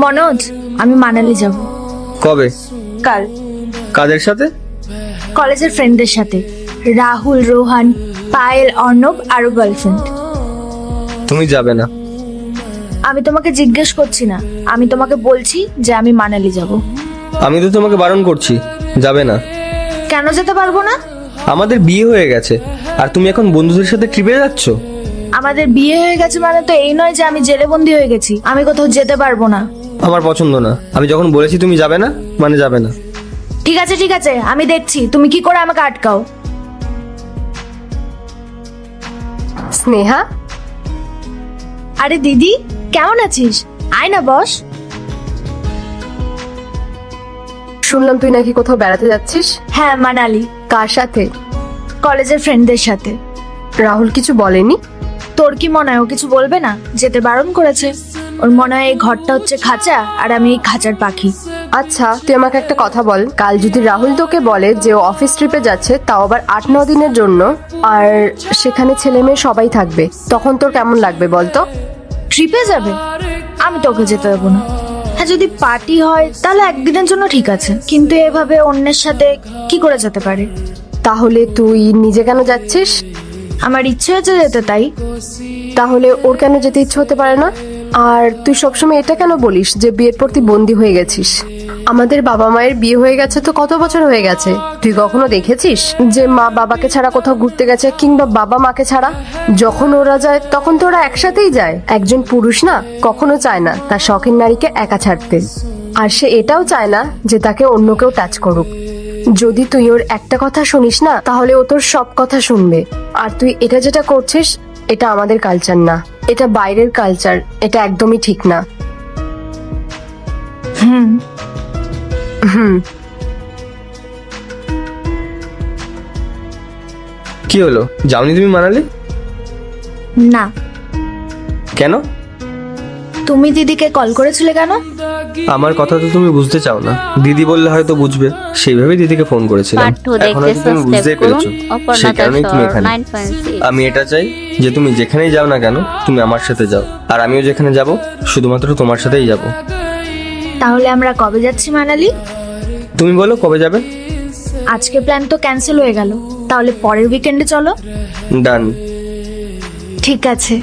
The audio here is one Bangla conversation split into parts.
মনোজ, আমি মানালি যাব। কবে? কাল। কাদের সাথে? কলেজের ফ্রেন্ডদের সাথে, রাহুল, রোহান, পায়েল, অর্ণব আরো গার্লফ্রেন্ড। তুমি যাবে না? আমি তোমাকে জিজ্ঞেস করছি না, আমি তোমাকে বলছি যে আমি মানালি যাব। আমি তো তোমাকে বারণ করছি, যাবে না। কেন যেতে পারবো না? আমাদের বিয়ে হয়ে গেছে আর তুমি এখন বন্ধুদের সাথে ট্রিপে যাচ্ছ। আমাদের বিয়ে হয়ে গেছে মানে তো এই নয় যে আমি জেলে বন্দি হয়ে গেছি। আমি কোথাও যেতে পারবো না। আমার পছন্দ না। আমি যখন বলেছি তুমি যাবে না মানে যাবে না। ঠিক আছে ঠিক আছে, আমি দেখছি তুমি কি করে আমাকে আটকাও। স্নেহা, আরে দিদি, কেমন আছিস? আয় না বস। শুনলাম তুই নাকি কোথাও বেড়াতে যাচ্ছিস। হ্যাঁ, মানালি। কার সাথে? কলেজের ফ্রেন্ডদের সাথে। রাহুল কিছু বলেনি? তোর কি মনে হয় ও কিছু বলবে না? যেতে বারণ করেছে। ওর মনে হয় এই ঘরটা হচ্ছে খাঁচা আর আমি এই খাঁচার পাখি। আচ্ছা, তুই আমাকে একটা কথা বল, কাল যদি রাহুল তোকে বলে যে ও অফিস ট্রিপে যাচ্ছে, তাও আবার 8-9 দিনের জন্য, আর সেখানে ছেলে মেয়ে সবাই থাকবে, তখন তোর কেমন লাগবে বলতো? ট্রিপে যাবে? আমি তোকে যেতে দেবো না। হ্যাঁ, যদি পার্টি হয় তাহলে একদিনের জন্য ঠিক আছে, কিন্তু এভাবে অন্যের সাথে কি করে যেতে পারে? তাহলে তুই নিজে কেন যাচ্ছিস? আমার ইচ্ছে হয়েছে যেতে, তাই। তাহলে ওর কেন যেতে ইচ্ছে হতে পারে না? আর তুই সবসময় এটা কেন বলিস যে বিয়ের পর তুই বন্দী হয়ে গেছিস? আমাদের বাবা মায়ের বিয়ে হয়ে গেছে তো কত বছর হয়ে গেছে। তুই কখনো দেখেছিস যে মা বাবাকে ছাড়া কোথাও ঘুরতে গেছে, কিংবা বাবা মাকে ছাড়া? যখন ওরা যায় তখন তো ওরা একসাথেই যায়। একজন পুরুষ না কখনো চায় না তার শখের নারীকে একা ছাড়তে, আর সে এটাও চায় না যে তাকে অন্য কেউ টাচ করুক। যদি তুই ওর একটা কথা শুনিস না, তাহলে ও তোর সব কথা শুনবে। আর তুই এটা যেটা করছিস, এটা আমাদের কালচার না, এটা বাইরের কালচার। এটা একদমই ঠিক না। হুম হুম। কি হলো, যাওনি তুমি মানালি? না। কেন? তুমি দিদিকে কল করেছিলে কেন? আমার কথা তো তুমি বুঝতে চাও না। দিদি বললে হয়তো বুঝবে, সেইভাবে দিদিকে ফোন করেছিলাম। এখন হয়তো তুমি বুঝতেই পেরেছো, সেই কারণেই তুমি এখানে। আমি এটা চাই যে তুমি যেখানেই যাও না কেন, তুমি আমার সাথে যাও, আর আমিও যেখানে যাব শুধুমাত্র তোমার সাথেই যাব। তাহলে আমরা কবে যাচ্ছি মানালি? তুমি বলো কবে যাবে। আজকে প্ল্যান তো ক্যান্সেল হয়ে গেল, তাহলে পরের উইকেন্ডে চলো। ডান। ঠিক আছে।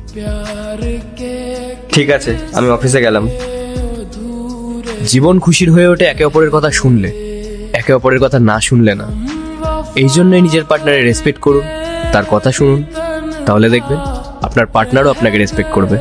ঠিক আছে, আমি অফিসে গেলাম। জীবন খুশির হয়ে ওঠে একে অপরের কথা শুনলে, একে অপরের কথা না শুনলে না। এই জন্যই নিজের পার্টনারের রেসপেক্ট করুন, তার কথা শুনুন, তাহলে দেখবেন আপনার পার্টনারও আপনাকে রেসপেক্ট করবে।